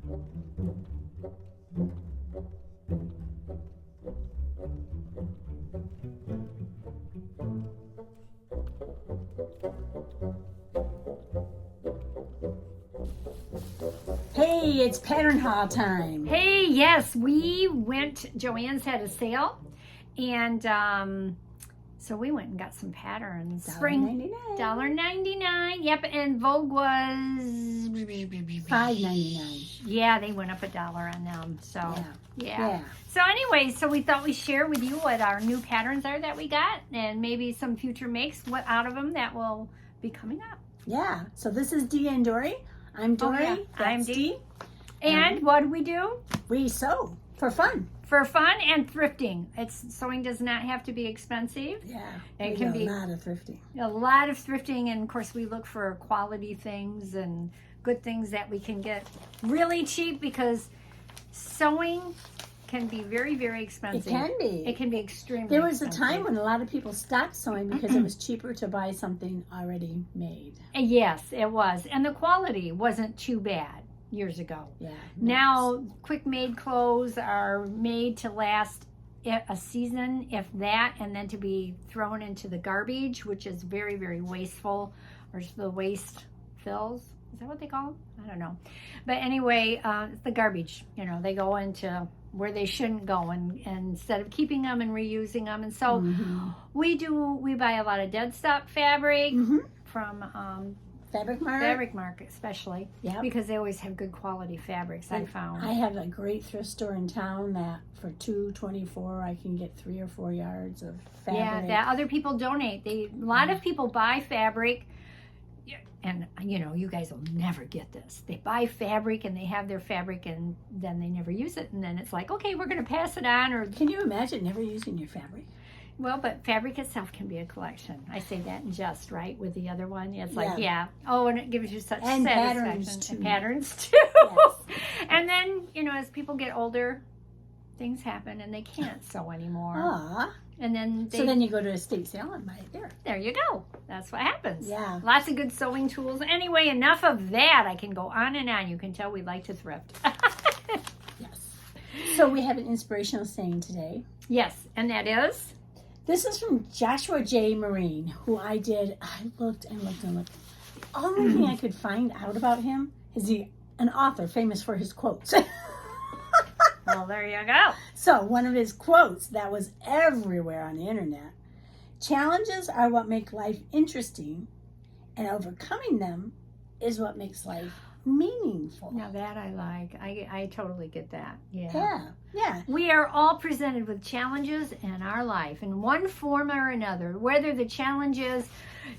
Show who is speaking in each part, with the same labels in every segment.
Speaker 1: Hey, it's pattern haul time.
Speaker 2: Hey, yes, we went, Joanne's had a sale, and so we went and got some patterns. Spring, $1.99. Yep, and Vogue was
Speaker 1: $5.99.
Speaker 2: Yeah, they went up $1 on them. So
Speaker 1: yeah.
Speaker 2: So anyway, so we thought we'd share with you what our new patterns are that we got, and maybe some future makes out of them that will be coming up.
Speaker 1: Yeah. So this is Dee and Dory. I'm Dory.
Speaker 2: Oh, yeah. I'm Dee. And what do?
Speaker 1: We sew for fun.
Speaker 2: For fun and thrifting. Sewing does not have to be expensive.
Speaker 1: Yeah.
Speaker 2: It can be
Speaker 1: a lot of thrifting.
Speaker 2: A lot of thrifting, and of course we look for quality things and good things that we can get really cheap, because sewing can be very, very expensive.
Speaker 1: It can be.
Speaker 2: It can be extremely
Speaker 1: There was
Speaker 2: expensive.
Speaker 1: a time when a lot of people stopped sewing because it was cheaper to buy something already made.
Speaker 2: Yes, it was. And the quality wasn't too bad years ago.
Speaker 1: Yeah.
Speaker 2: Now, quick made clothes are made to last a season, if that, and then to be thrown into the garbage, which is very, very wasteful, or the waste fills. Is that what they call them? I don't know. But anyway, it's the garbage. They go into where they shouldn't go, and instead of keeping them and reusing them. And so we buy a lot of dead stock fabric from
Speaker 1: Fabric Mart.
Speaker 2: Fabric Market, especially, because they always have good quality fabrics. I found.
Speaker 1: I have a great thrift store in town that for $2.24 I can get 3 or 4 yards of fabric.
Speaker 2: Yeah, that other people donate. A lot of people buy fabric, and you guys will never get this. They buy fabric and they have their fabric, and then they never use it, and then it's like, okay, we're going to pass it on. Or
Speaker 1: can you imagine never using your fabric?
Speaker 2: Well, but fabric itself can be a collection. I say that in jest, right? With the other one, it's like, oh, and it gives you such satisfaction. Patterns too. Yes. And then, as people get older, things happen and they can't sew anymore.
Speaker 1: Aww.
Speaker 2: And then
Speaker 1: so then you go to a estate sale and buy it there.
Speaker 2: There you go. That's what happens.
Speaker 1: Yeah.
Speaker 2: Lots of good sewing tools. Anyway, enough of that. I can go on and on. You can tell we like to thrift.
Speaker 1: Yes. So we have an inspirational saying today.
Speaker 2: Yes, and that is?
Speaker 1: This is from Joshua J. Marine, who I looked and looked and looked. The only thing I could find out about him is an author famous for his quotes.
Speaker 2: Well, there you go.
Speaker 1: So one of his quotes that was everywhere on the internet: challenges are what make life interesting, and overcoming them is what makes life meaningful.
Speaker 2: Now that I like. I totally get that.
Speaker 1: Yeah.
Speaker 2: We are all presented with challenges in our life in one form or another. Whether the challenge is,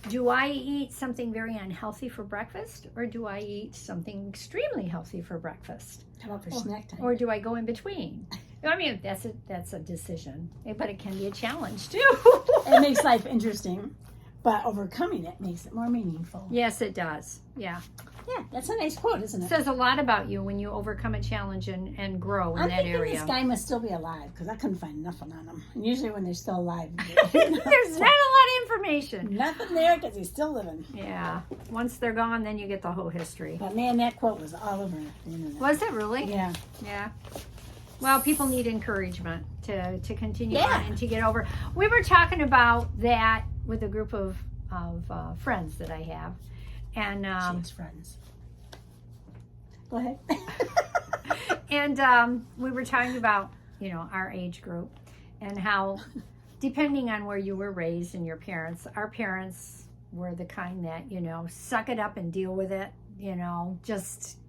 Speaker 2: do I eat something very unhealthy for breakfast, or do I eat something extremely healthy for breakfast?
Speaker 1: How about for snack time?
Speaker 2: Or do I go in between? I mean, that's a decision, but it can be a challenge too.
Speaker 1: It makes life interesting, but overcoming it makes it more meaningful.
Speaker 2: Yes, it does. Yeah.
Speaker 1: Yeah, that's a nice quote, isn't it?
Speaker 2: It says a lot about you when you overcome a challenge and grow in that area.
Speaker 1: I'm thinking this guy must still be alive, because I couldn't find nothing on him. And usually when they're still alive,
Speaker 2: there's not a lot of information.
Speaker 1: Nothing there, because he's still living.
Speaker 2: Yeah. Once they're gone, then you get the whole history.
Speaker 1: But man, that quote was all over the internet.
Speaker 2: Was it really?
Speaker 1: Yeah.
Speaker 2: Yeah. Well, people need encouragement to continue on and to get over. We were talking about that with a group of friends that I have. And
Speaker 1: she has friends. Go ahead.
Speaker 2: And we were talking about, our age group and how, depending on where you were raised and your parents, our parents were the kind that, suck it up and deal with it, just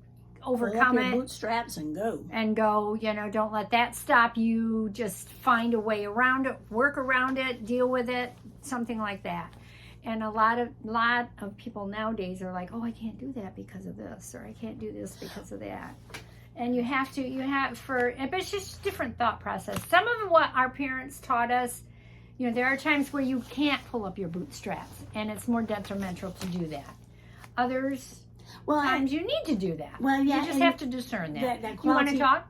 Speaker 2: overcome
Speaker 1: Pull up
Speaker 2: it.
Speaker 1: your bootstraps and go. And
Speaker 2: go, don't let that stop you. Just find a way around it, work around it, deal with it, something like that. And a lot of people nowadays are like, oh, I can't do that because of this, or I can't do this because of that. And but it's just a different thought process. Some of what our parents taught us, there are times where you can't pull up your bootstraps, and it's more detrimental to do that. Others, times you need to do that.
Speaker 1: Well, yeah,
Speaker 2: you just have to discern that.
Speaker 1: That
Speaker 2: you want to talk?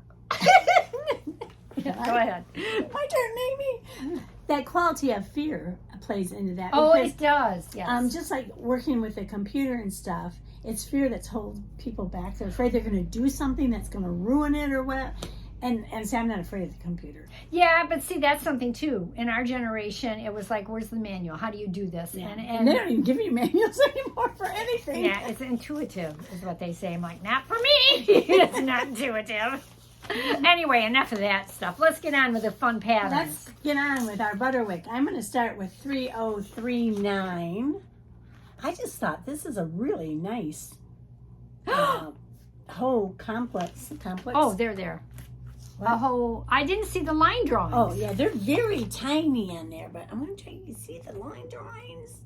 Speaker 2: Go ahead.
Speaker 1: My turn, maybe. That quality of fear plays into that.
Speaker 2: Oh, it does. Yes.
Speaker 1: Just like working with a computer and stuff, it's fear that's holding people back. They're afraid they're going to do something that's going to ruin it or what. And see, I'm not afraid of the computer.
Speaker 2: Yeah, but see, that's something too. In our generation, it was like, where's the manual? How do you do this?
Speaker 1: Yeah.
Speaker 2: And
Speaker 1: And they don't even give you manuals anymore for anything.
Speaker 2: yeah, it's intuitive is what they say. I'm like, not for me. It's not intuitive. Anyway, enough of that stuff. Let's get on with the fun patterns.
Speaker 1: Let's get on with our Butterick. I'm going to start with 3039. I just thought this is a really nice whole complex.
Speaker 2: Oh, they're there.
Speaker 1: What?
Speaker 2: A whole. I didn't see the line drawings.
Speaker 1: Oh, yeah, they're very tiny on there, but I'm going to try you to see the line drawings.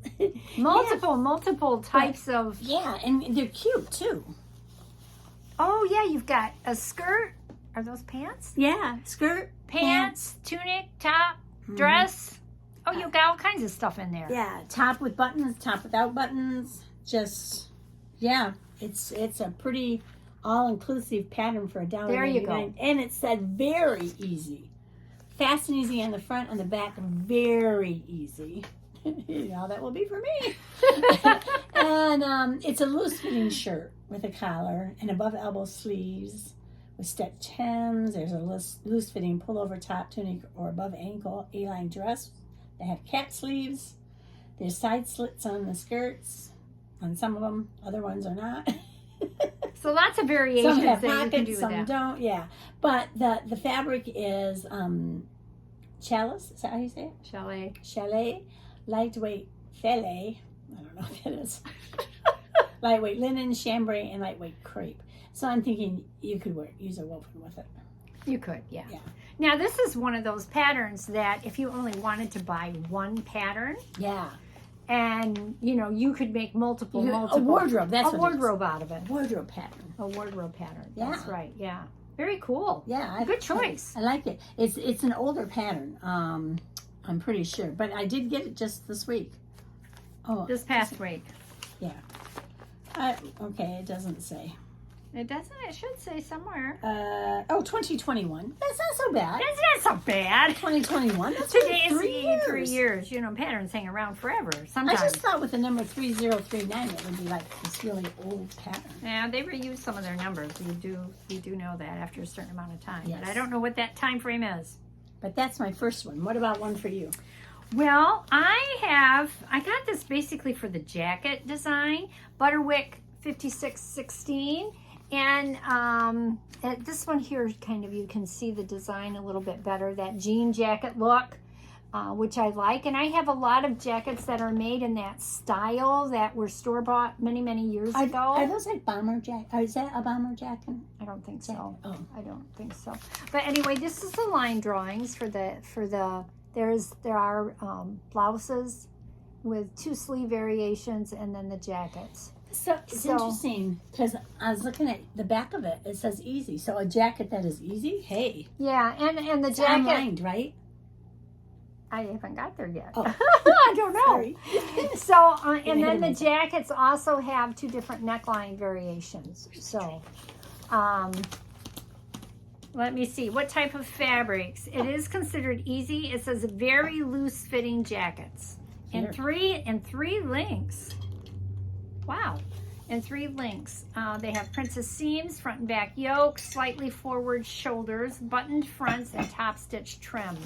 Speaker 2: Multiple types of.
Speaker 1: Yeah, and they're cute, too.
Speaker 2: Oh, yeah, you've got a skirt. Are those pants?
Speaker 1: Yeah, skirt,
Speaker 2: Pants, tunic, top, dress. Oh, you've got all kinds of stuff in there.
Speaker 1: Yeah, top with buttons, top without buttons. Just, yeah, it's a pretty all-inclusive pattern for $1.99.
Speaker 2: There you go.
Speaker 1: And it said very easy. Fast and easy on the front, on the back, very easy. You know, that will be for me. And it's a loose-fitting shirt with a collar and above elbow sleeves with stretched hems. There's a loose-fitting pullover top tunic or above ankle A-line dress. They have cap sleeves. There's side slits on the skirts. On some of them, other ones are not.
Speaker 2: So lots of variations
Speaker 1: Some have
Speaker 2: that you can
Speaker 1: pockets,
Speaker 2: do with
Speaker 1: some
Speaker 2: that.
Speaker 1: don't. Yeah, but the fabric is chalice. Is that how you say it? Chalet, lightweight filet. I don't know what that is. Lightweight linen, chambray, and lightweight crepe. So I'm thinking you could use a woven with it.
Speaker 2: You could, yeah.
Speaker 1: Yeah.
Speaker 2: Now this is one of those patterns that if you only wanted to buy one pattern,
Speaker 1: Yeah.
Speaker 2: and you could make multiple.
Speaker 1: A wardrobe. That's
Speaker 2: a
Speaker 1: what it is.
Speaker 2: wardrobe out of it.
Speaker 1: Wardrobe pattern.
Speaker 2: A wardrobe pattern.
Speaker 1: Yeah.
Speaker 2: That's right. Yeah. Very cool.
Speaker 1: Yeah.
Speaker 2: Good choice.
Speaker 1: I like it. It's an older pattern. I'm pretty sure, but I did get it just this week. Oh,
Speaker 2: This past week.
Speaker 1: yeah. Okay, it doesn't say.
Speaker 2: It doesn't. It should say somewhere.
Speaker 1: 2021. That's not so bad.
Speaker 2: That's not so bad.
Speaker 1: 2021. That's
Speaker 2: Today is
Speaker 1: 3 years.
Speaker 2: 3 years. Patterns hang around forever. Sometimes.
Speaker 1: I just thought with the number 3039 it would be like this really old pattern.
Speaker 2: Yeah, they reuse some of their numbers. You do know that after a certain amount of time.
Speaker 1: Yes.
Speaker 2: But I don't know what that time frame is.
Speaker 1: But that's my first one. What about one for you?
Speaker 2: Well, I got this basically for the jacket design, Butterick 5616. And this one here, kind of, you can see the design a little bit better, that jean jacket look, which I like. And I have a lot of jackets that are made in that style that were store-bought many, many years ago.
Speaker 1: Are those like bomber jacket? Is that a bomber jacket?
Speaker 2: I don't think so.
Speaker 1: Oh.
Speaker 2: I don't think so. But anyway, this is the line drawings there are blouses with 2 sleeve variations and then the jackets.
Speaker 1: So it's interesting because I was looking at the back of it. It says easy. So a jacket that is easy. Hey.
Speaker 2: Yeah, and the
Speaker 1: It's
Speaker 2: jacket.
Speaker 1: unlined, right?
Speaker 2: I haven't got there yet.
Speaker 1: Oh.
Speaker 2: I don't know.
Speaker 1: Sorry.
Speaker 2: So, and then the jackets also have 2 different neckline variations. So, let me see. What type of fabrics? It is considered easy. It says very loose fitting jackets. In three lengths. Wow. In 3 lengths. They have princess seams, front and back yoke, slightly forward shoulders, buttoned fronts, and top stitch trim.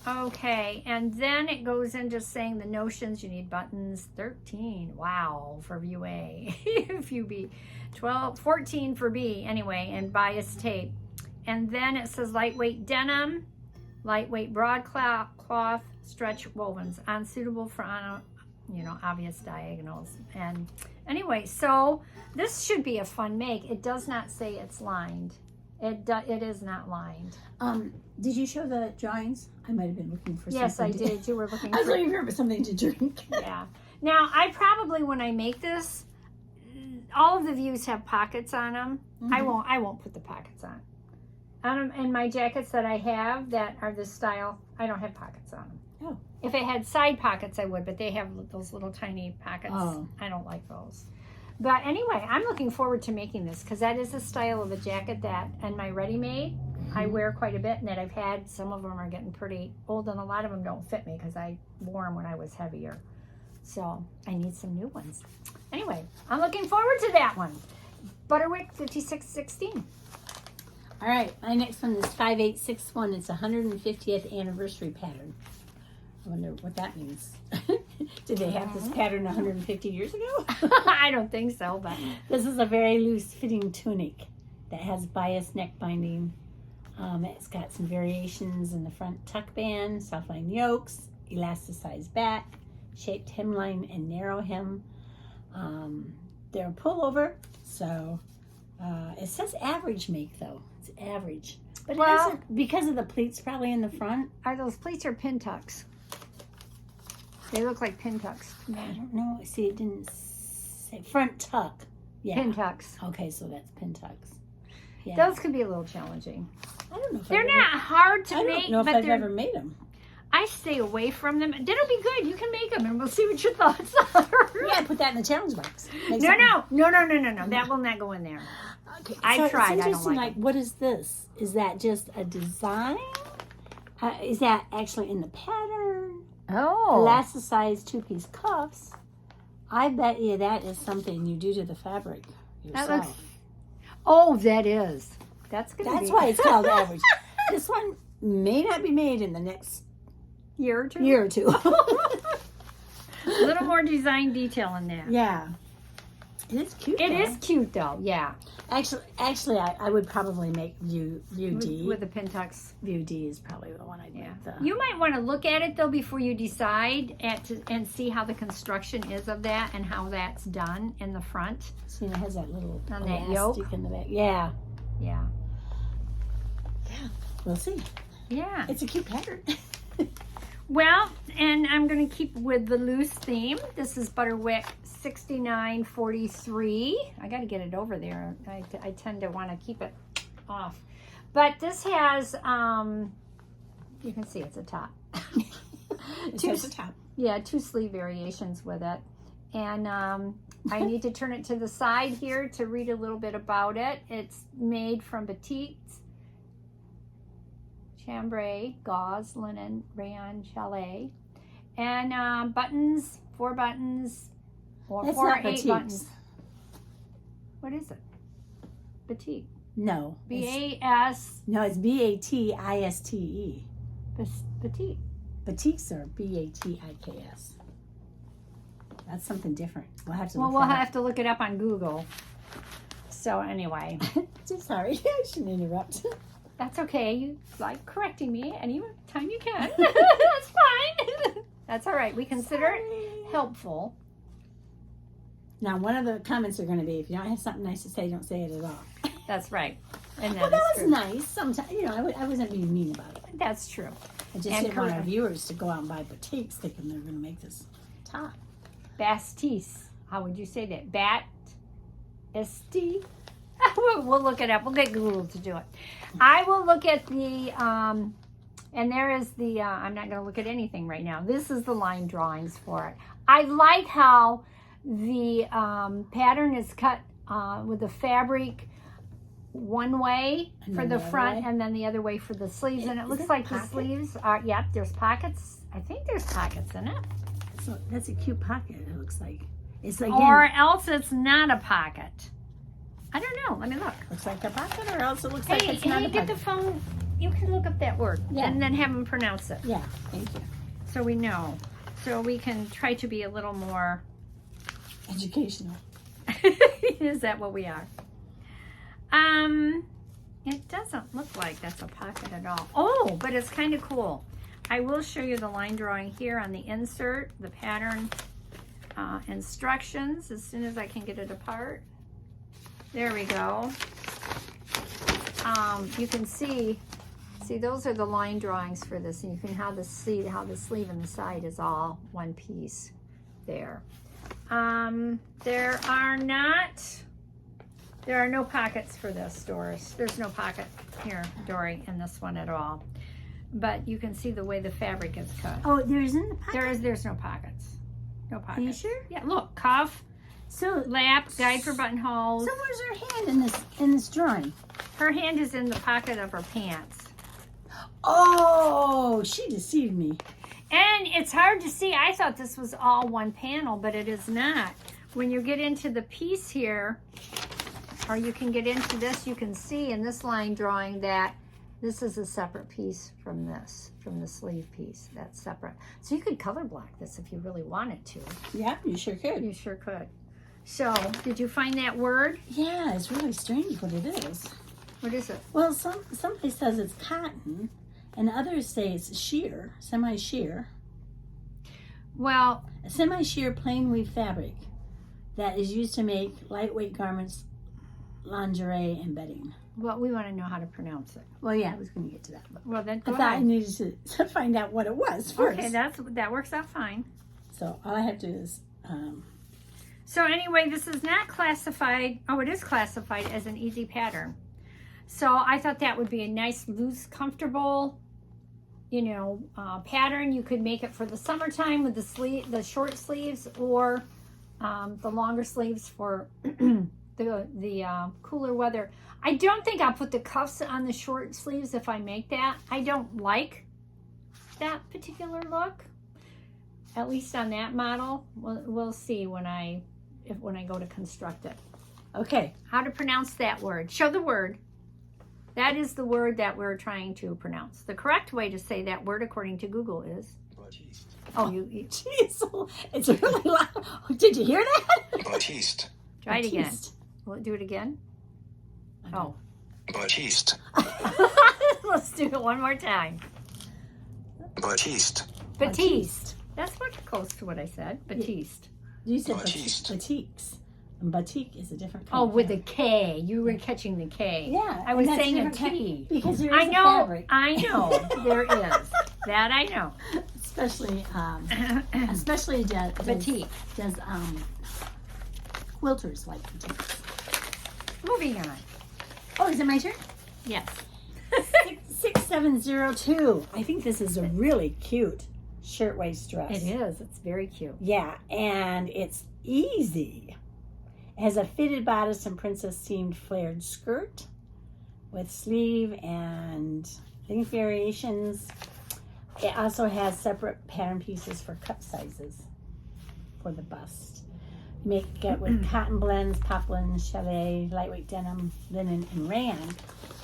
Speaker 2: Okay, and then it goes into saying the notions. You need buttons. 13. Wow, for view A. View B. 12, 14 for B. Anyway, and bias tape. And then it says lightweight denim, lightweight broadcloth, stretch wovens, unsuitable for obvious diagonals. And anyway, so this should be a fun make. It does not say it's lined. It is not lined.
Speaker 1: Did you show the drawings? I might have been looking for something.
Speaker 2: Yes, I did. You were looking
Speaker 1: I was looking for something to drink.
Speaker 2: Yeah. Now, I probably, when I make this, all of the views have pockets on them.
Speaker 1: Mm-hmm.
Speaker 2: I won't put the pockets on. And my jackets that I have that are this style, I don't have pockets on them.
Speaker 1: Oh.
Speaker 2: If it had side pockets, I would, but they have those little tiny pockets.
Speaker 1: Oh.
Speaker 2: I don't like those. But anyway, I'm looking forward to making this because that is a style of a jacket that, and my ready-made, I wear quite a bit, and that I've had. Some of them are getting pretty old, and a lot of them don't fit me because I wore them when I was heavier. So I need some new ones. Anyway, I'm looking forward to that one. Butterick 5616.
Speaker 1: All right, my next one is 5861. It's a 150th anniversary pattern. I wonder what that means. Did they have this pattern 150 years ago?
Speaker 2: I don't think so, but
Speaker 1: this is a very loose fitting tunic that has bias neck binding. It's got some variations in the front tuck band, soft line yokes, elasticized back, shaped hemline, and narrow hem. They're pullover, so it says average make though. It's average, but
Speaker 2: Well,
Speaker 1: it isn't because of the pleats probably in the front.
Speaker 2: are those pleats or pin tucks? They look like pin tucks to me.
Speaker 1: I don't know. See, it didn't say front tuck. Yeah.
Speaker 2: Pin tucks.
Speaker 1: Okay, so that's pin tucks. Yeah.
Speaker 2: Those could be a little challenging.
Speaker 1: I don't know if
Speaker 2: They're
Speaker 1: I've
Speaker 2: not hard to
Speaker 1: I
Speaker 2: make,
Speaker 1: don't know if
Speaker 2: but
Speaker 1: I've
Speaker 2: they're.
Speaker 1: ever made them.
Speaker 2: I stay away from them. That'll be good. You can make them, and we'll see what your thoughts are.
Speaker 1: Yeah, put that in the challenge box. Make
Speaker 2: No.
Speaker 1: something.
Speaker 2: That will not go in there.
Speaker 1: Okay,
Speaker 2: I
Speaker 1: so
Speaker 2: tried.
Speaker 1: It's
Speaker 2: I don't
Speaker 1: interesting.
Speaker 2: like
Speaker 1: What is this? Is that just a design? Is that actually in the pattern?
Speaker 2: Oh.
Speaker 1: Elasticized two-piece cuffs. I bet you that is something you do to the fabric yourself.
Speaker 2: That looks. Oh, that is. That's gonna be.
Speaker 1: That's why it's called average. This one may not be made in the next
Speaker 2: year or two.
Speaker 1: year or two.
Speaker 2: A little more design detail in there.
Speaker 1: Yeah. It is cute.
Speaker 2: It
Speaker 1: though.
Speaker 2: is cute though. Yeah.
Speaker 1: Actually, I would probably make View D.
Speaker 2: With the pin tucks.
Speaker 1: View D is probably the one I'd make.
Speaker 2: You might want to look at it though before you decide and see how the construction is of that and how that's done in the front.
Speaker 1: See, it has that little
Speaker 2: On that
Speaker 1: elastic
Speaker 2: yoke?
Speaker 1: in the back. Yeah.
Speaker 2: Yeah.
Speaker 1: Yeah. We'll see.
Speaker 2: Yeah.
Speaker 1: It's a cute pattern.
Speaker 2: Well, and I'm going to keep with the loose theme. This is Butterick 6943. I got to get it over there. I tend to want to keep it off. But this has, you can see it's a top.
Speaker 1: It says the top.
Speaker 2: Yeah, 2 sleeve variations with it. And I need to turn it to the side here to read a little bit about it. It's made from batik, chambray, gauze, linen, rayon, chalet. And buttons, 4 buttons, or
Speaker 1: That's
Speaker 2: 4 or
Speaker 1: not
Speaker 2: 8
Speaker 1: batiks.
Speaker 2: buttons. What is it? Batik.
Speaker 1: No.
Speaker 2: B-A-S.
Speaker 1: No, it's B-A-T-I-S-T-E.
Speaker 2: Batik.
Speaker 1: Batiks are B-A-T-I-K-S. That's something different. We'll have to
Speaker 2: Well,
Speaker 1: look
Speaker 2: we'll
Speaker 1: that
Speaker 2: have to look it up on Google. So anyway,
Speaker 1: up. So sorry. I shouldn't interrupt.
Speaker 2: that's okay. You like correcting me any time you can. That's fine. That's all right. We consider it helpful.
Speaker 1: Now, one of the comments are going to be, if you don't have something nice to say, don't say it at all.
Speaker 2: That's right. And
Speaker 1: Well,
Speaker 2: that
Speaker 1: that
Speaker 2: is
Speaker 1: was
Speaker 2: true.
Speaker 1: nice. Sometimes, I wasn't being mean about it.
Speaker 2: That's true.
Speaker 1: I just
Speaker 2: And
Speaker 1: didn't want our
Speaker 2: correct.
Speaker 1: viewers to go out and buy batiks thinking they're going to make this top.
Speaker 2: Bastis. How would you say that? St. We'll look it up. We'll get Google to do it. I will look at the, and there is the, I'm not going to look at anything right now. This is the line drawings for it. I like how the pattern is cut with the fabric one way
Speaker 1: And
Speaker 2: for
Speaker 1: then
Speaker 2: the
Speaker 1: the other
Speaker 2: front
Speaker 1: way?
Speaker 2: and then the other way for the sleeves. And it
Speaker 1: Is
Speaker 2: looks
Speaker 1: it
Speaker 2: like the
Speaker 1: pocket?
Speaker 2: sleeves are, yep, there's pockets. I think there's pockets in it.
Speaker 1: So that's a cute pocket, it looks like. It's like,
Speaker 2: Or else it's not a pocket. I don't know. Let me look.
Speaker 1: looks like a pocket, or else it looks like it's not
Speaker 2: Hey,
Speaker 1: a
Speaker 2: get the
Speaker 1: pocket.
Speaker 2: phone. You can look up that word
Speaker 1: Yeah.
Speaker 2: and then have them pronounce it
Speaker 1: Yeah, thank you.
Speaker 2: so we know. So we can try to be a little more.
Speaker 1: Educational.
Speaker 2: Is that what we are? It doesn't look like that's a pocket at all. Oh, but it's kind of cool. I will show you the line drawing here on the insert, the pattern instructions as soon as I can get it apart. There we go. You can see those are the line drawings for this, and you can see how the sleeve and the side is all one piece there. There are no pockets for this, Doris. There's no pocket here, Dory, in this one at all. But you can see the way the fabric is cut.
Speaker 1: Oh, there isn't a pocket?
Speaker 2: There's no pockets. No pockets.
Speaker 1: Are you sure?
Speaker 2: Yeah, look, cuff,
Speaker 1: So,
Speaker 2: lap, guide for buttonholes.
Speaker 1: so where's her hand in this drawing?
Speaker 2: Her hand is in the pocket of her pants.
Speaker 1: Oh, she deceived me.
Speaker 2: And it's hard to see. I thought this was all one panel, but it is not. When you get into the piece here, or you can get into this, you can see in this line drawing that this is a separate piece from this, from the sleeve piece. That's separate. So you could color block this if you really wanted to.
Speaker 1: Yeah, you sure could.
Speaker 2: You sure could. So, did you find that word?
Speaker 1: Yeah, it's really strange what it is.
Speaker 2: What is it?
Speaker 1: Well, somebody says it's cotton, and others say it's sheer, semi-sheer.
Speaker 2: Well,
Speaker 1: A semi-sheer plain weave fabric that is used to make lightweight garments, lingerie, and bedding.
Speaker 2: well, we want to know how to pronounce it.
Speaker 1: Well, yeah, I was going to get to that. But
Speaker 2: Well, then
Speaker 1: I
Speaker 2: go
Speaker 1: thought I
Speaker 2: ahead.
Speaker 1: needed to find out what it was first.
Speaker 2: Okay, that works out fine.
Speaker 1: So all I have to do is,
Speaker 2: So anyway, this is not classified. Oh, it is classified as an easy pattern. So I thought that would be a nice, loose, comfortable, pattern. You could make it for the summertime with the short sleeves, or the longer sleeves for the cooler weather. I don't think I'll put the cuffs on the short sleeves if I make that. I don't like that particular look, at least on that model. We'll see when I go to construct it.
Speaker 1: okay.
Speaker 2: How to pronounce that word. Show the word. That is the word that we're trying to pronounce. The correct way to say that word, according to Google, is... Oh, you
Speaker 1: Jeez, it's really loud. Did you hear that?
Speaker 3: Batiste.
Speaker 2: try it again.
Speaker 1: Batiste.
Speaker 2: Will it do it again? Oh.
Speaker 3: Batiste.
Speaker 2: Let's do it one more time.
Speaker 3: Batiste.
Speaker 2: Batiste. That's what close to what I said. Batiste.
Speaker 1: You said
Speaker 3: Batiste.
Speaker 1: batiks. And batik is a different kind
Speaker 2: Oh,
Speaker 1: of
Speaker 2: with a
Speaker 1: fabric.
Speaker 2: K. You were catching the K.
Speaker 1: Yeah.
Speaker 2: I was
Speaker 1: and that's
Speaker 2: saying a
Speaker 1: different kind-
Speaker 2: T.
Speaker 1: Because there is
Speaker 2: I
Speaker 1: a
Speaker 2: know.
Speaker 1: fabric.
Speaker 2: I know. There is. That I know.
Speaker 1: Especially does
Speaker 2: Batik.
Speaker 1: quilters like batiks.
Speaker 2: Moving on.
Speaker 1: Oh, is it my turn?
Speaker 2: Yes.
Speaker 1: 6702. I think this is a really cute shirtwaist dress.
Speaker 2: It is. It's very cute.
Speaker 1: Yeah, and it's easy. It has a fitted bodice and princess-themed flared skirt with sleeve and length variations. It also has separate pattern pieces for cut sizes for the bust. Make it with cotton blends, poplin, chalet, lightweight denim, linen, and rayon.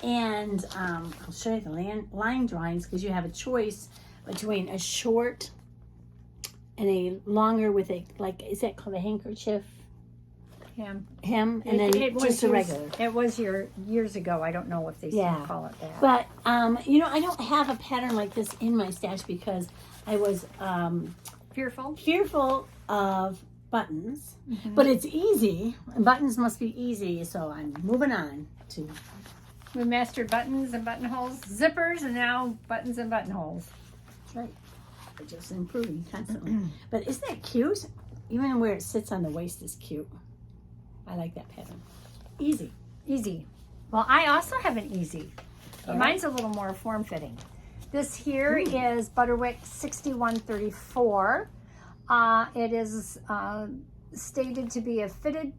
Speaker 1: And I'll show you the line drawings because you have a choice between a short and a longer with a, like, is that called a handkerchief
Speaker 2: Hem.
Speaker 1: hem? And then just a regular.
Speaker 2: It was years ago. I don't know if they still call it that.
Speaker 1: But, I don't have a pattern like this in my stash because I was fearful of buttons.
Speaker 2: Mm-hmm.
Speaker 1: But it's easy. And buttons must be easy, so I'm moving on to...
Speaker 2: We mastered buttons and buttonholes, zippers, and now buttons and buttonholes.
Speaker 1: That's right. We're just improving constantly. But isn't that cute? Even where it sits on the waist is cute. I like that pattern. Easy.
Speaker 2: Easy. Well, I also have an easy, but
Speaker 1: Yeah.
Speaker 2: mine's a little more form-fitting. This here is Butterick 6134. It is stated to be a fitted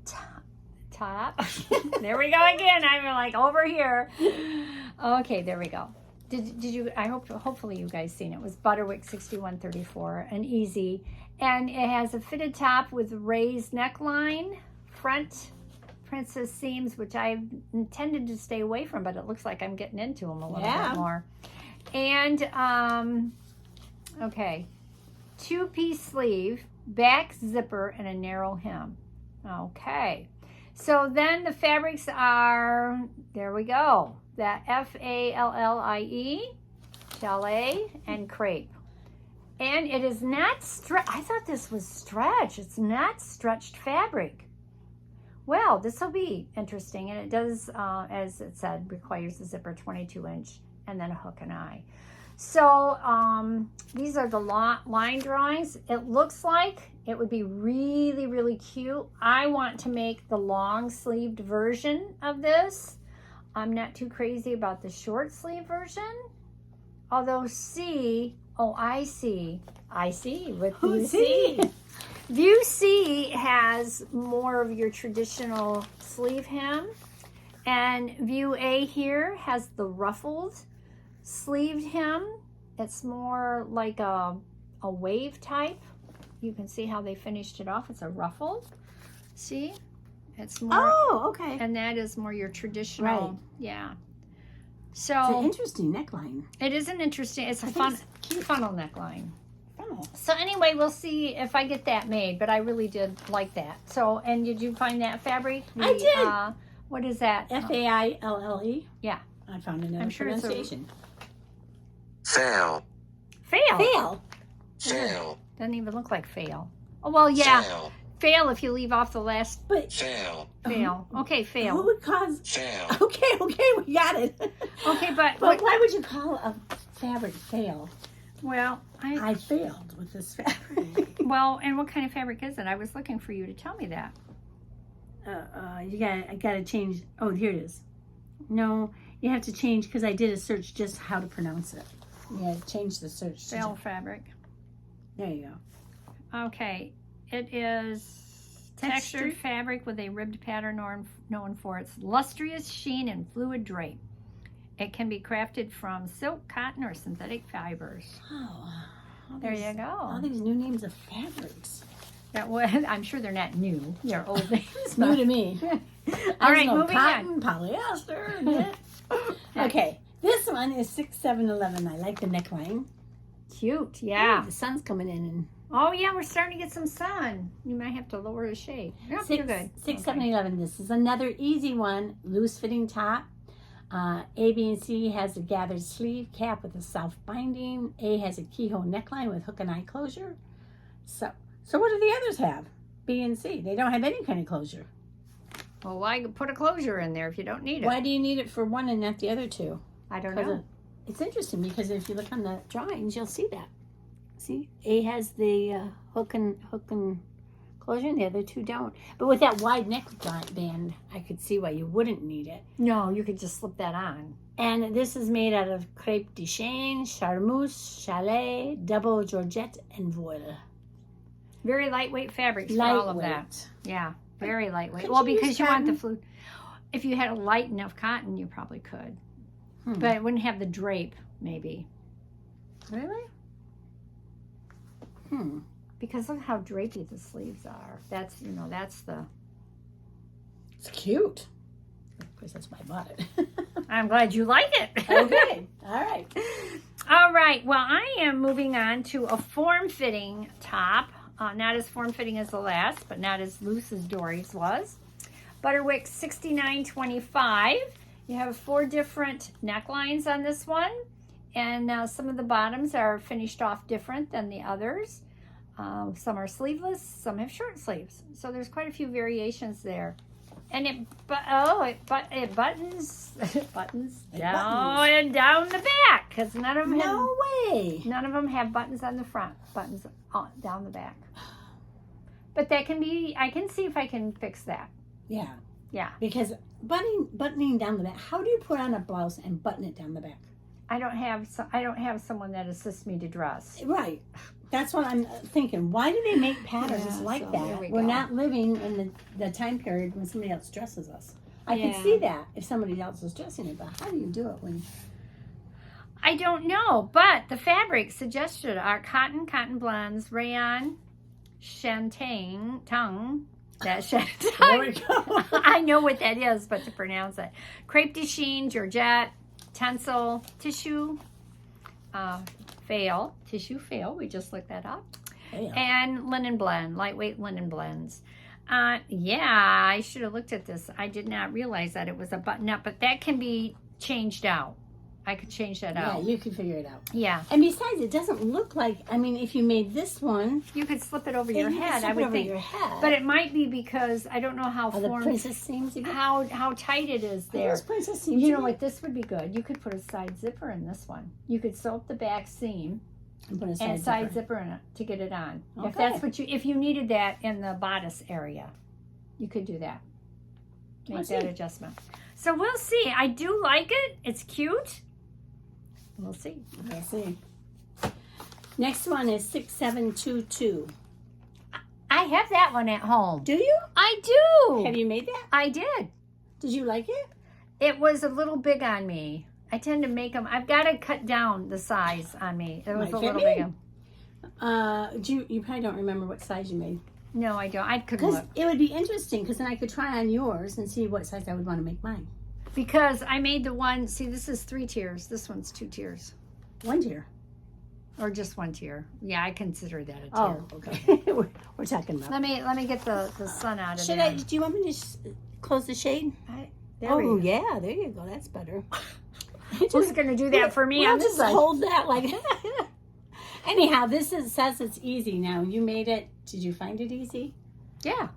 Speaker 2: top. There we go again. I'm like over here. Okay, there we go. Did you? Hopefully you guys seen it. It was Butterick 6134, an easy, and it has a fitted top with raised neckline, front princess seams, which I've intended to stay away from, but it looks like I'm getting into them a little bit more. And okay, 2-piece sleeve, back zipper, and a narrow hem. Okay. So then the fabrics are, there we go, that F-A-L-L-I-E, chalet, and crepe. And it is not I thought this was stretch. It's not stretched fabric. Well, this will be interesting. And it does, as it said, requires a zipper 22-inch and then a hook and eye. So these are the line drawings. It looks like it would be really, really cute. I want to make the long sleeved version of this. I'm not too crazy about the short sleeve version. Although I see with View C. View C has more of your traditional sleeve hem. And View A here has the ruffled sleeved hem. It's more like a a wave type. You can see how they finished it off. It's a ruffle. See? It's more.
Speaker 1: Oh, okay.
Speaker 2: And that is more your traditional.
Speaker 1: Right.
Speaker 2: Yeah.
Speaker 1: It's an
Speaker 2: So
Speaker 1: interesting neckline.
Speaker 2: it is an interesting, it's a fun funnel neckline.
Speaker 1: Funnel.
Speaker 2: So anyway, we'll see if I get that made, but I really did like that. So, and did you find that fabric?
Speaker 1: I did.
Speaker 2: What is that?
Speaker 1: Faille.
Speaker 2: Yeah.
Speaker 1: I found another
Speaker 2: I'm sure it's a-
Speaker 1: pronunciation.
Speaker 3: Fail.
Speaker 2: Fail.
Speaker 1: Fail.
Speaker 3: Fail.
Speaker 2: Doesn't even look like fail. Oh, well, yeah.
Speaker 3: Fail.
Speaker 2: Fail if you leave off the last
Speaker 1: But
Speaker 3: Fail.
Speaker 2: fail. Okay,
Speaker 1: who
Speaker 2: fail.
Speaker 1: would cause?
Speaker 3: Fail.
Speaker 1: Okay, we got it.
Speaker 2: Okay, but
Speaker 1: But why would you call a fabric fail?
Speaker 2: well,
Speaker 1: I failed with this fabric.
Speaker 2: well, and what kind of fabric is it? I was looking for you to tell me that.
Speaker 1: I gotta change. Oh, here it is. No, you have to change because I did a search just how to pronounce it. Yeah, change the search. to-
Speaker 2: Fail fabric.
Speaker 1: There you go.
Speaker 2: Okay, it is textured fabric with a ribbed pattern known for its lustrous sheen and fluid drape. It can be crafted from silk, cotton, or synthetic fibers.
Speaker 1: Oh,
Speaker 2: There you
Speaker 1: all
Speaker 2: go.
Speaker 1: these new names of fabrics.
Speaker 2: That was, I'm sure they're not new. They're old names.
Speaker 1: New to me.
Speaker 2: All right,
Speaker 1: know
Speaker 2: moving
Speaker 1: cotton, polyester. knit. Okay, this one is 6/7/11. I like the neckline.
Speaker 2: Cute, yeah.
Speaker 1: Ooh, the sun's coming in and
Speaker 2: Oh, yeah, we're starting to get some sun. You might have to lower the shade. Yep, you're good.
Speaker 1: 6/7/11. This is another easy one. Loose fitting top. A, B, and C has a gathered sleeve cap with a self binding. A has a keyhole neckline with hook and eye closure. So what do the others have? B and C. They don't have any kind of closure.
Speaker 2: Well, why put a closure in there if you don't need it?
Speaker 1: Why do you need it for one and not the other two?
Speaker 2: I don't
Speaker 1: 'Cause
Speaker 2: know.
Speaker 1: It's interesting because if you look on the drawings, you'll see that. See, A has the hook and closure, and the other two don't. But with that wide neck band, I could see why you wouldn't need it.
Speaker 2: No, you could just slip that on.
Speaker 1: And this is made out of crepe de chine, charmeuse, chalet, double georgette, and voile.
Speaker 2: Very lightweight fabrics for all of that.
Speaker 1: Lightweight.
Speaker 2: Yeah, very lightweight.
Speaker 1: Could
Speaker 2: Well,
Speaker 1: you use
Speaker 2: because you want the
Speaker 1: cotton?
Speaker 2: flu. If you had a light enough cotton, you probably could. But it wouldn't have the drape, maybe.
Speaker 1: Really?
Speaker 2: Because look how drapey the sleeves are. That's, that's the...
Speaker 1: It's cute. Of course, that's why I bought it.
Speaker 2: I'm glad you like it.
Speaker 1: Okay. All right.
Speaker 2: All right. Well, I am moving on to a form-fitting top. Not as form-fitting as the last, but not as loose as Dory's was. Butterick 6925. You have 4 different necklines on this one. And some of the bottoms are finished off different than the others. Some are sleeveless, some have short sleeves. So there's quite a few variations there. And it buttons down and down the back, because none of them none of them have buttons on the front, buttons down the back. But that can be, I can see if I can fix that.
Speaker 1: Yeah.
Speaker 2: Yeah.
Speaker 1: Because buttoning down the back, how do you put on a blouse and button it down the back?
Speaker 2: I don't have someone that assists me to dress.
Speaker 1: Right. That's what I'm thinking. Why do they make patterns like that?
Speaker 2: there we
Speaker 1: We're
Speaker 2: go.
Speaker 1: not living in the time period when somebody else dresses us. I can
Speaker 2: Yeah.
Speaker 1: see that if somebody else is dressing it, but how do you do it when...
Speaker 2: I don't know, but the fabrics suggested are cotton blends, rayon, shantung, that
Speaker 1: There we
Speaker 2: shantung.
Speaker 1: go.
Speaker 2: I know what that is, but to pronounce it. Crepe de chine, georgette, tencel, tissue fail. We just looked that up.
Speaker 1: Yeah.
Speaker 2: And linen blend, lightweight linen blends. Yeah, I should have looked at this. I did not realize that it was a button up, but that can be changed out. I could change that
Speaker 1: Yeah,
Speaker 2: out.
Speaker 1: you can figure it out.
Speaker 2: Yeah.
Speaker 1: And besides, it doesn't look like, I mean, if you made this one,
Speaker 2: You could slip it over
Speaker 1: then
Speaker 2: your
Speaker 1: you can
Speaker 2: head,
Speaker 1: slip
Speaker 2: I
Speaker 1: it
Speaker 2: would
Speaker 1: over
Speaker 2: think.
Speaker 1: your head.
Speaker 2: But it might be because I don't know how
Speaker 1: the princess seams again.
Speaker 2: how tight it is there.
Speaker 1: Those princess seams.
Speaker 2: You know
Speaker 1: again.
Speaker 2: what, this would be good. You could put a side zipper in this one. You could sew up the back seam
Speaker 1: And put a
Speaker 2: and side
Speaker 1: zipper.
Speaker 2: zipper in it to get it on. If
Speaker 1: Okay.
Speaker 2: that's what if you needed that in the bodice area, you could do that. Make
Speaker 1: Let's
Speaker 2: that
Speaker 1: see.
Speaker 2: adjustment. So we'll see. I do like it. It's cute. We'll see.
Speaker 1: Let's see. Next one is 6722.
Speaker 2: I have that one at home.
Speaker 1: Do you?
Speaker 2: I do.
Speaker 1: Have you made that?
Speaker 2: I did.
Speaker 1: Did you like it?
Speaker 2: It was a little big on me. I tend to make them. I've got to cut down the size on me. It was
Speaker 1: Might
Speaker 2: a
Speaker 1: fit
Speaker 2: little
Speaker 1: me.
Speaker 2: big.
Speaker 1: You probably don't remember what size you made.
Speaker 2: No, I don't. I could
Speaker 1: Because
Speaker 2: look.
Speaker 1: it would be interesting, because then I could try on yours and see what size I would want to make mine.
Speaker 2: Because I made the one, see, this is 3 tiers. This one's 2 tiers.
Speaker 1: 1 tier.
Speaker 2: Or just 1 tier. Yeah, I consider that a tier.
Speaker 1: Oh, okay. we're talking about.
Speaker 2: Let me get the sun out of
Speaker 1: Should
Speaker 2: there.
Speaker 1: I? Do you want me to close the shade?
Speaker 2: There we go.
Speaker 1: Yeah, there you go. That's better.
Speaker 2: Who's going to do that for me on this
Speaker 1: just
Speaker 2: side?
Speaker 1: hold that like. Anyhow, says it's easy now. You made it. Did you find it easy?
Speaker 2: Yeah.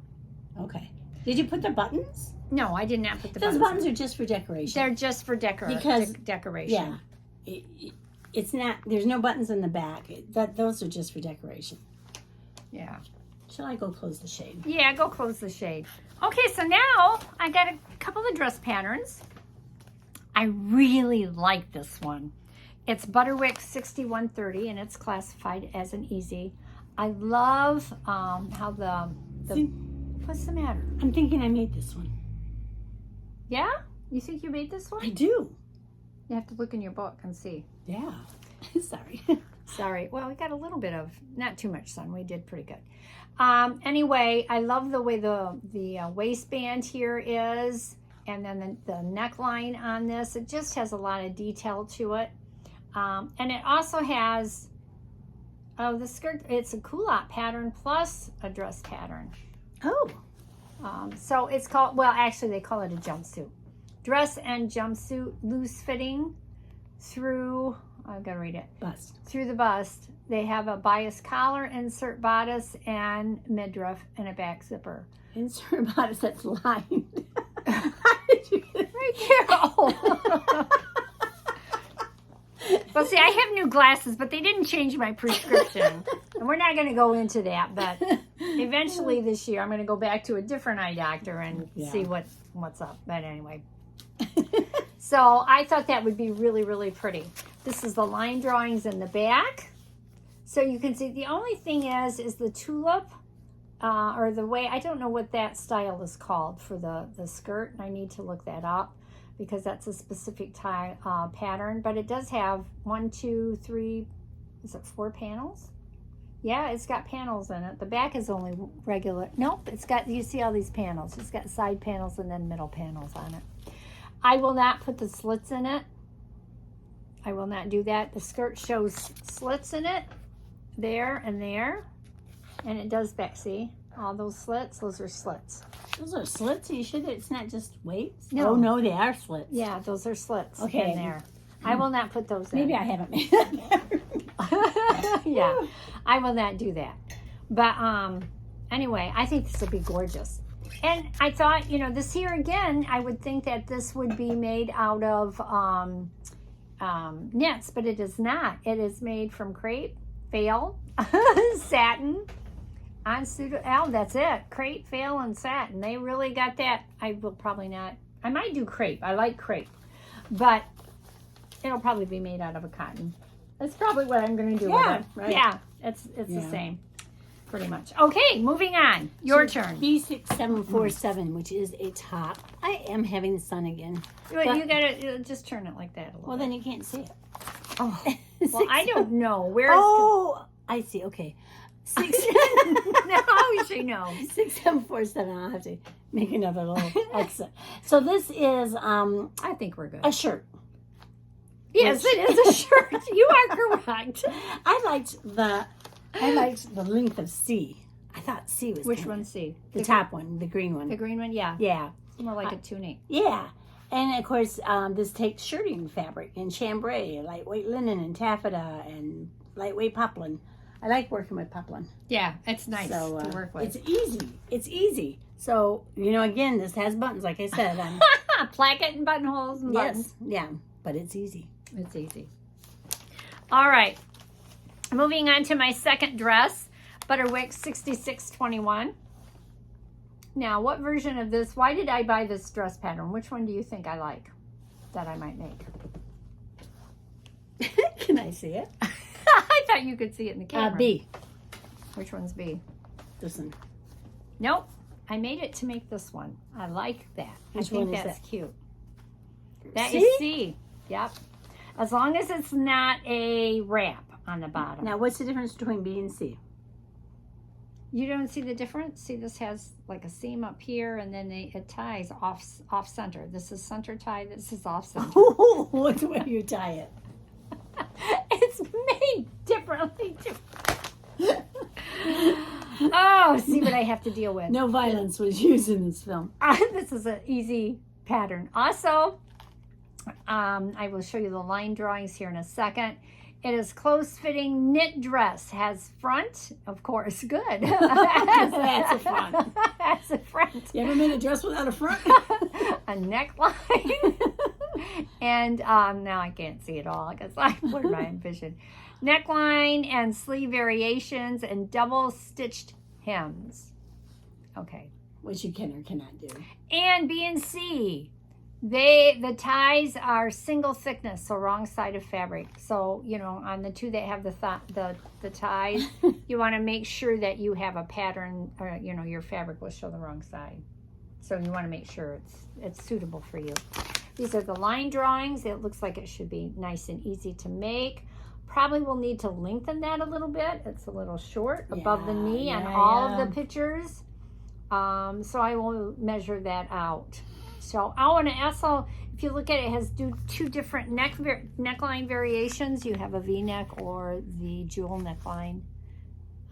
Speaker 1: Okay. Did you put the buttons?
Speaker 2: No, I did not put the
Speaker 1: Those
Speaker 2: buttons.
Speaker 1: buttons are just for decoration.
Speaker 2: They're just for
Speaker 1: Because-
Speaker 2: decoration.
Speaker 1: Yeah. It's not. There's no buttons in the back. Those are just for decoration.
Speaker 2: Yeah.
Speaker 1: Shall I go close the shade?
Speaker 2: Yeah, go close the shade. Okay, so now I got a couple of dress patterns. I really like this one. It's Butterick 6130 and it's classified as an easy. I love how the
Speaker 1: See,
Speaker 2: what's the matter?
Speaker 1: I'm thinking I made this one.
Speaker 2: Yeah? You think you made this
Speaker 1: I
Speaker 2: one?
Speaker 1: do.
Speaker 2: You have to look in your book and see.
Speaker 1: Yeah. Sorry.
Speaker 2: Sorry. Well, we got a little bit of, not too much sun. We did pretty good. Anyway, I love the way the waistband here is. And then the neckline on this. It just has a lot of detail to it. And it also has, the skirt, it's a culotte pattern plus a dress pattern.
Speaker 1: Oh.
Speaker 2: So it's called, well, actually they call it a jumpsuit. Dress and jumpsuit, loose fitting through, I've got to read it.
Speaker 1: Bust.
Speaker 2: Through the bust. They have a bias collar, insert bodice, and midriff, and a back zipper.
Speaker 1: Insert bodice that's lined. How did you get it?
Speaker 2: Right there. Oh. Well, see, I have new glasses, but they didn't change my prescription. And we're not going to go into that, but eventually this year I'm going to go back to a different eye doctor and see what's up. But anyway. So I thought that would be really, really pretty. This is the line drawings in the back. So you can see the only thing is the tulip or the way, I don't know what that style is called for the skirt. I need to look that up because that's a specific pattern. But it does have 1, 2, 3, is it 4 panels? Yeah, it's got panels in it. The back is only regular. Nope, it's got, you see all these panels. It's got side panels and then middle panels on it. I will not put the slits in it. I will not do that. The skirt shows slits in it, there and there. And it does back, see? All those slits, those are slits.
Speaker 1: Those are slits? Are you sure that it's not just weights?
Speaker 2: No.
Speaker 1: Oh, no, they are slits.
Speaker 2: Yeah, those are slits
Speaker 1: Okay.
Speaker 2: in there. I will not put those in.
Speaker 1: Maybe I haven't made that.
Speaker 2: Yeah, I will not do that. But anyway, I think this will be gorgeous. And I thought, you know, this here again, I would think that this would be made out of knits, but it is not. It is made from crepe, fail, satin, on pseudo. Oh, that's it. Crepe, fail, and satin. They really got that. I will probably not. I might do crepe. I like crepe, but it'll probably be made out of a cotton. That's probably what I'm going to do with it.
Speaker 1: Right.
Speaker 2: Yeah, it's the same, pretty much. Okay, moving on. Your turn.
Speaker 1: B6747, which is a top. I am having the sun again.
Speaker 2: You gotta just turn it like that a little.
Speaker 1: Well, then you can't see it.
Speaker 2: Oh, well, I don't know where.
Speaker 1: Oh, I see. Okay.
Speaker 2: No, she knows.
Speaker 1: 6747. I'll have to make another little exit. So this is
Speaker 2: I think we're good.
Speaker 1: a shirt.
Speaker 2: Yes, it is a shirt. You are correct.
Speaker 1: I liked the length of C. I thought C was
Speaker 2: Which
Speaker 1: kinda-
Speaker 2: one's C?
Speaker 1: The top one, the green one.
Speaker 2: The green one, yeah.
Speaker 1: Yeah.
Speaker 2: More like a tunic.
Speaker 1: Yeah. And of course, this takes shirting fabric and chambray, lightweight linen and taffeta and lightweight poplin. I like working with poplin.
Speaker 2: Yeah, it's nice
Speaker 1: So,
Speaker 2: to work with.
Speaker 1: It's easy. It's easy. So, you know, again, this has buttons, like I said.
Speaker 2: Placket and buttonholes and buttons.
Speaker 1: Yes. Yeah. But it's easy.
Speaker 2: It's easy. All right. Moving on to my second dress, Butterick 6621. Now, what version of this, why did I buy this dress pattern? Which one do you think I like that I might make?
Speaker 1: Can I see it?
Speaker 2: I thought you could see it in the camera.
Speaker 1: B.
Speaker 2: Which one's B?
Speaker 1: This one.
Speaker 2: Nope. I made it to make this one. I like that.
Speaker 1: Which
Speaker 2: I think
Speaker 1: one is
Speaker 2: that's
Speaker 1: that?
Speaker 2: cute. That
Speaker 1: C?
Speaker 2: is C. Yep. As long as it's not a wrap. on the bottom.
Speaker 1: Now, what's the difference between B and C?
Speaker 2: You don't see the difference? See, this has like a seam up here, and then it ties off center. This is center tie. This is off center.
Speaker 1: What's the way you tie it?
Speaker 2: It's made differently. Oh, see what I have to deal with.
Speaker 1: No violence was used in this film.
Speaker 2: This is an easy pattern. Also, I will show you the line drawings here in a second. It is close-fitting knit dress. Has front, of course, good.
Speaker 1: That's a front.
Speaker 2: That's a front.
Speaker 1: You ever made a dress without a front?
Speaker 2: A neckline. And now I can't see it all because what did I envision? Neckline and sleeve variations and double stitched hems. Okay.
Speaker 1: Which you can or cannot do.
Speaker 2: And B and C. The ties are single thickness, so wrong side of fabric. So, you know, on the two that have the ties, you want to make sure that you have a pattern, or, you know, your fabric will show the wrong side. So you want to make sure it's suitable for you. These are the line drawings. It looks like it should be nice and easy to make. Probably will need to lengthen that a little bit. It's a little short above the knee on all of the pictures. So I will measure that out. So I want to also, if you look at it, it has two different neckline variations. You have a V-neck or the jewel neckline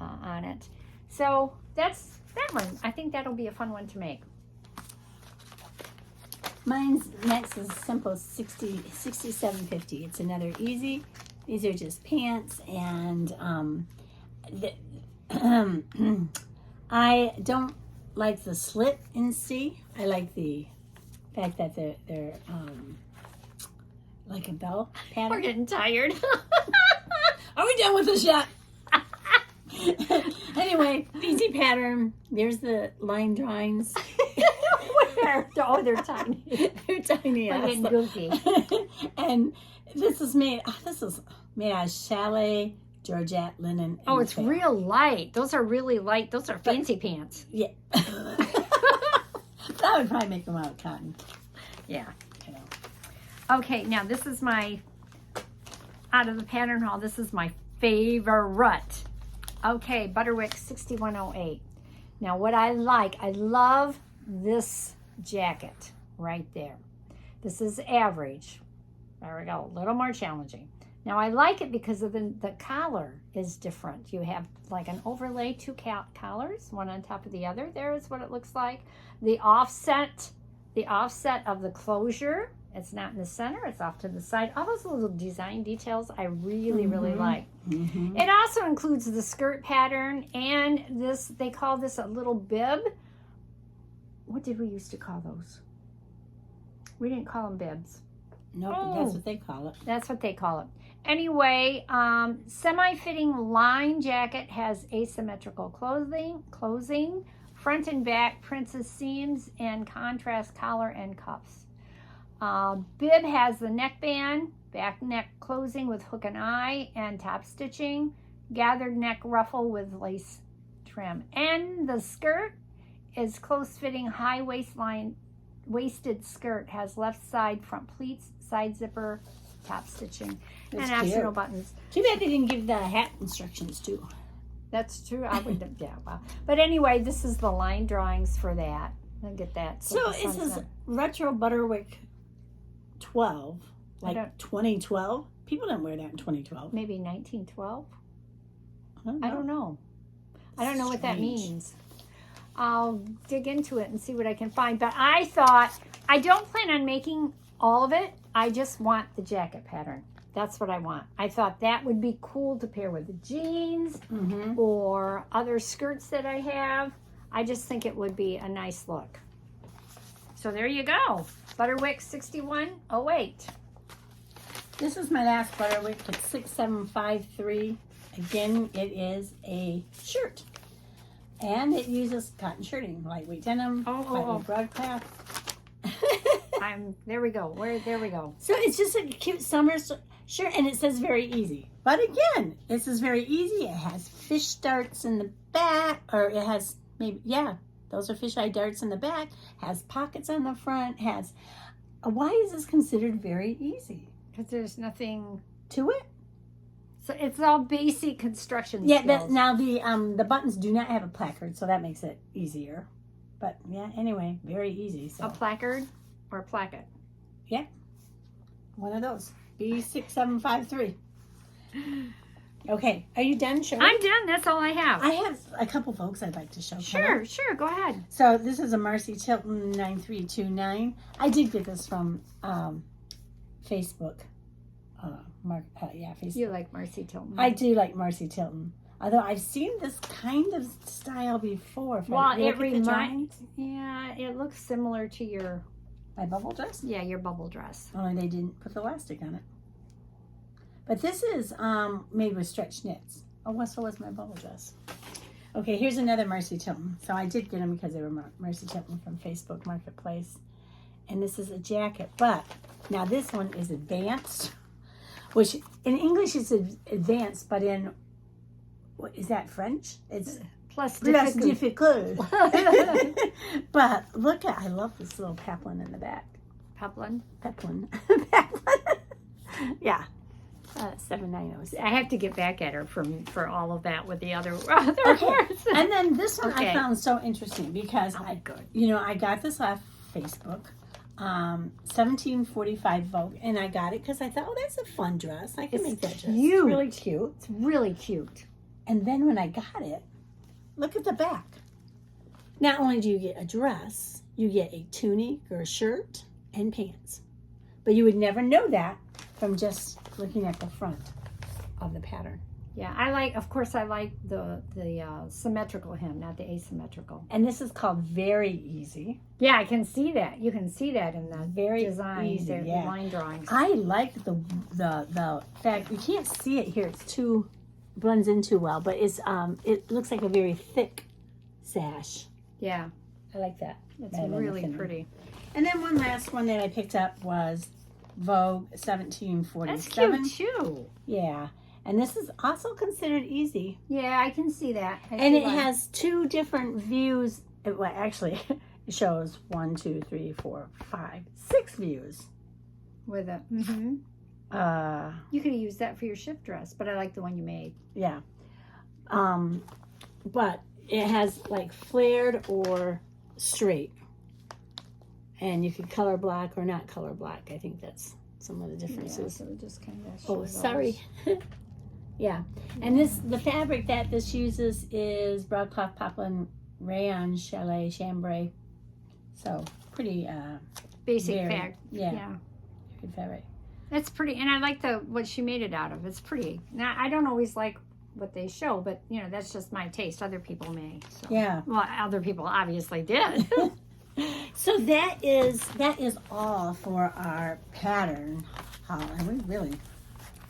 Speaker 2: on it. So that's that one. I think that'll be a fun one to make.
Speaker 1: Mine's next is simple 6750. It's another easy. These are just pants, and I don't like the slit in C. I like the fact that they're like a bell pattern.
Speaker 2: We're getting tired.
Speaker 1: Are we done with the shot? Anyway, easy pattern. There's the line drawings.
Speaker 2: Where? Oh, they're tiny.
Speaker 1: They're tiny.
Speaker 2: We're getting goofy.
Speaker 1: And this is made out of chalet, Georgette linen.
Speaker 2: Oh, it's real light. Those are really light. Those are fancy pants.
Speaker 1: Yeah. That would probably make them out of cotton.
Speaker 2: Yeah.
Speaker 1: You know.
Speaker 2: Okay, now this is out of the pattern haul, this is my favorite. Okay, Butterick 6108. Now what I love this jacket right there. This is average. There we go, a little more challenging. Now I like it because of the collar is different. You have like an overlay, two collars, one on top of the other. There is what it looks like. The offset of the closure, it's not in the center, it's off to the side. All those little design details I really like. Mm-hmm. It also includes the skirt pattern, and this, they call this a little bib. What did we used to call those? We didn't call them bibs.
Speaker 1: No, but that's what they call it.
Speaker 2: That's what they call it. Anyway, semi-fitting line jacket has asymmetrical closing, front and back princess seams, and contrast collar and cuffs. Bib has the neckband, back neck closing with hook and eye, and top stitching, gathered neck ruffle with lace trim. And the skirt is close-fitting high waisted skirt, has left side front pleats, side zipper, top stitching, and optional buttons.
Speaker 1: Too bad they didn't give the hat instructions too.
Speaker 2: That's true. I would have, yeah. Well, but anyway, this is the line drawings for that. I'll get that.
Speaker 1: So this is retro Butterick 12, like 2012. People didn't wear that in 2012.
Speaker 2: Maybe 1912. I don't know. I don't know what that means. I'll dig into it and see what I can find. But I thought, I don't plan on making all of it. I just want the jacket pattern. That's what I want. I thought that would be cool to pair with the jeans or other skirts that I have. I just think it would be a nice look. So there you go. Butterick 6108.
Speaker 1: This is my last Butterick. It's 6753. Again, it is a shirt. And it uses cotton shirting, lightweight denim, broadcloth.
Speaker 2: There we go. There we go.
Speaker 1: So it's just a cute summer shirt, and it says very easy. But again, this is very easy. It has fish darts in the back, or it has maybe, those are fisheye darts in the back. Has pockets on the front. Why is this considered very easy?
Speaker 2: Because there's nothing
Speaker 1: to it.
Speaker 2: So it's all basic construction
Speaker 1: Yeah,
Speaker 2: skills.
Speaker 1: now the buttons do not have a placard, so that makes it easier. But yeah, anyway, very easy. So
Speaker 2: A placard or a placket?
Speaker 1: one of those. B6753. Okay, are you done, Shirley?
Speaker 2: I'm done. That's all I have.
Speaker 1: I have a couple folks I'd like to show.
Speaker 2: Sure, go ahead.
Speaker 1: So this is a Marcy Tilton 9329. I did get this from Facebook. Facebook.
Speaker 2: You like Marcy Tilton.
Speaker 1: I do like Marcy Tilton. Although I've seen this kind of style before. If I look at the drawings.
Speaker 2: Yeah, it looks similar to your
Speaker 1: My bubble dress?
Speaker 2: your bubble dress.
Speaker 1: Only they didn't put the elastic on it. But this is made with stretch knits. Oh, well, so was my bubble dress. Okay, here's another Marcy Tilton. So I did get them because they were Marcy Tilton from Facebook Marketplace. And this is a jacket. But now this one is advanced, which in English is advanced, but in, what is that, French? It's
Speaker 2: Plus
Speaker 1: less
Speaker 2: difficult.
Speaker 1: difficult. But look at, I love this little peplin in the back.
Speaker 2: Peplin.
Speaker 1: Peplin. Peplin. Yeah. 790.
Speaker 2: I have to get back at her for all of that with the other
Speaker 1: Okay.
Speaker 2: words.
Speaker 1: And then this one
Speaker 2: Okay.
Speaker 1: I found so interesting because I got this off Facebook, 1745 Vogue, and I got it because I thought, oh, that's a fun dress. I can make that dress. It's
Speaker 2: cute.
Speaker 1: really cute.
Speaker 2: It's really cute.
Speaker 1: And then when I got it, look at the back. Not only do you get a dress, you get a tunic or a shirt and pants. But you would never know that from just looking at the front of the pattern.
Speaker 2: Yeah, I like the symmetrical hem, not the asymmetrical.
Speaker 1: And this is called Very Easy.
Speaker 2: Yeah, I can see that. You can see that in the
Speaker 1: Very
Speaker 2: design,
Speaker 1: easy,
Speaker 2: the
Speaker 1: yeah.
Speaker 2: line drawings.
Speaker 1: I like the fact, you can't see it here, it's too, blends in too well, but it's it looks like a very thick sash.
Speaker 2: Yeah,
Speaker 1: I like that.
Speaker 2: it's
Speaker 1: Rather than the
Speaker 2: really
Speaker 1: thin one.
Speaker 2: pretty.
Speaker 1: And then one last one that I picked up was Vogue 1747.
Speaker 2: That's cute too.
Speaker 1: Yeah. And this is also considered easy.
Speaker 2: Yeah, I can see that.
Speaker 1: And it has two different views. Well, actually, it shows 1, 2, 3, 4, 5, 6 views.
Speaker 2: with it. You could have used that for your shift dress, but I like the one you made.
Speaker 1: Yeah. But it has like flared or straight. And you could color block or not color block. I think that's some of the
Speaker 2: Yeah,
Speaker 1: differences.
Speaker 2: so it just kind of
Speaker 1: Oh, sorry. Yeah. And the fabric that this uses is broadcloth poplin rayon chalet chambray. So pretty
Speaker 2: basic
Speaker 1: very-
Speaker 2: fact.
Speaker 1: Yeah. Good fabric.
Speaker 2: That's pretty, and I like what she made it out of. It's pretty. Now I don't always like what they show, but that's just my taste. Other people may. So.
Speaker 1: Yeah.
Speaker 2: Well, other people obviously did.
Speaker 1: So that is all for our pattern haul. And we really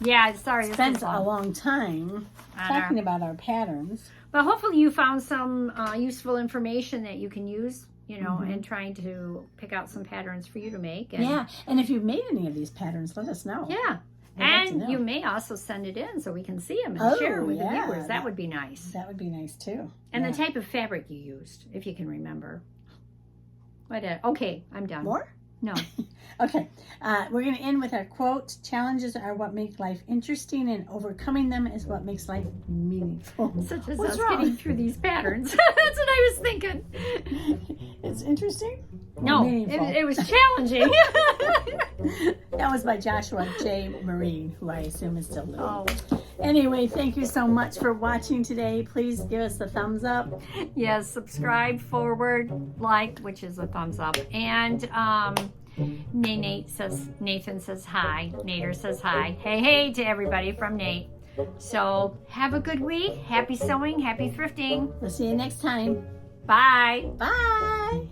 Speaker 2: Yeah, sorry. This
Speaker 1: spent
Speaker 2: is
Speaker 1: a long time talking about our patterns.
Speaker 2: But hopefully you found some useful information that you can use, and trying to pick out some patterns for you to make. And,
Speaker 1: Yeah, and if you've made any of these patterns, let us know.
Speaker 2: Yeah.
Speaker 1: We'd like to
Speaker 2: And
Speaker 1: know.
Speaker 2: you may also send it in so we can see them and
Speaker 1: Oh,
Speaker 2: share with
Speaker 1: yeah.
Speaker 2: the viewers. That would be nice.
Speaker 1: That would be nice too.
Speaker 2: And
Speaker 1: Yeah.
Speaker 2: the type of fabric you used, if you can remember. Okay, I'm done.
Speaker 1: More?
Speaker 2: No.
Speaker 1: Okay, we're going to end with our quote. Challenges are what make life interesting, and overcoming them is what makes life meaningful.
Speaker 2: Such as
Speaker 1: What's
Speaker 2: us
Speaker 1: wrong?
Speaker 2: getting through these patterns. That's what I was thinking.
Speaker 1: It's interesting? Or
Speaker 2: No,
Speaker 1: meaningful?
Speaker 2: it was challenging.
Speaker 1: That was by Joshua J. Marine, who I assume is still living.
Speaker 2: Oh,
Speaker 1: Anyway, thank you so much for watching today. Please give us a thumbs up.
Speaker 2: yes, subscribe, forward, like, which is a thumbs up. And Nathan says hi. Nader says hi. Hey to everybody from Nate. So have a good week. Happy sewing, happy thrifting.
Speaker 1: We'll see you next time.
Speaker 2: Bye.
Speaker 1: Bye.